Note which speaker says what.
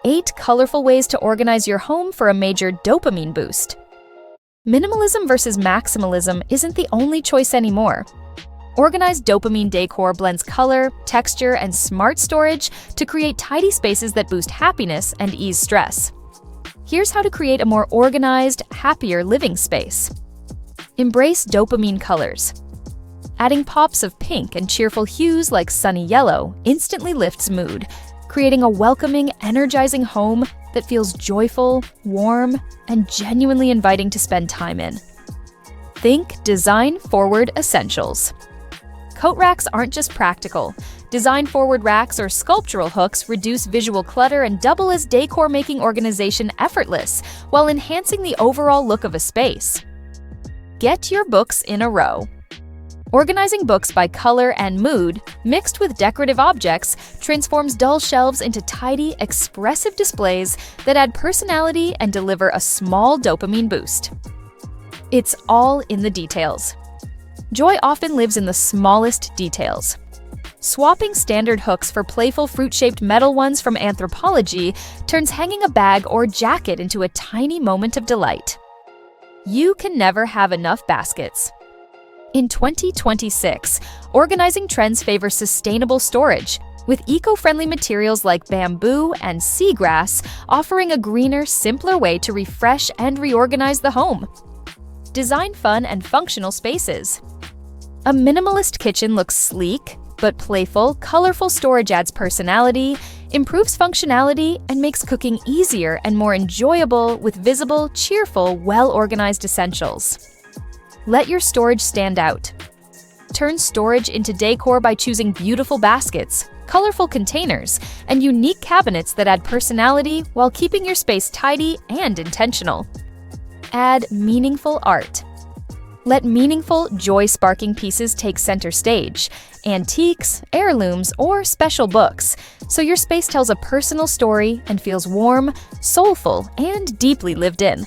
Speaker 1: 8 colorful ways to organize your home for a major dopamine boost. Minimalism versus maximalism isn't the only choice anymore. Organized dopamine decor blends color, texture, and smart storage to create tidy spaces that boost happiness and ease stress. Here's how to create a more organized, happier living space. Embrace dopamine colors. Adding pops of pink and cheerful hues like sunny yellow instantly lifts mood, creating a welcoming, energizing home that feels joyful, warm, and genuinely inviting to spend time in. Think design-forward essentials. Coat racks aren't just practical. Design-forward racks or sculptural hooks reduce visual clutter and double as decor, making organization effortless while enhancing the overall look of a space. Get your books in a row. Organizing books by color and mood, mixed with decorative objects, transforms dull shelves into tidy, expressive displays that add personality and deliver a small dopamine boost. It's all in the details. Joy often lives in the smallest details. Swapping standard hooks for playful fruit-shaped metal ones from Anthropology turns hanging a bag or jacket into a tiny moment of delight. You can never have enough baskets. In 2026, organizing trends favor sustainable storage, with eco-friendly materials like bamboo and seagrass offering a greener, simpler way to refresh and reorganize the home. Design fun and functional spaces. A minimalist kitchen looks sleek, but playful, colorful storage adds personality, improves functionality, and makes cooking easier and more enjoyable with visible, cheerful, well-organized essentials. Let your storage stand out. Turn storage into decor by choosing beautiful baskets, colorful containers, and unique cabinets that add personality while keeping your space tidy and intentional. Add meaningful art. Let meaningful, joy-sparking pieces take center stage, antiques, heirlooms, or special books, so your space tells a personal story and feels warm, soulful, and deeply lived in.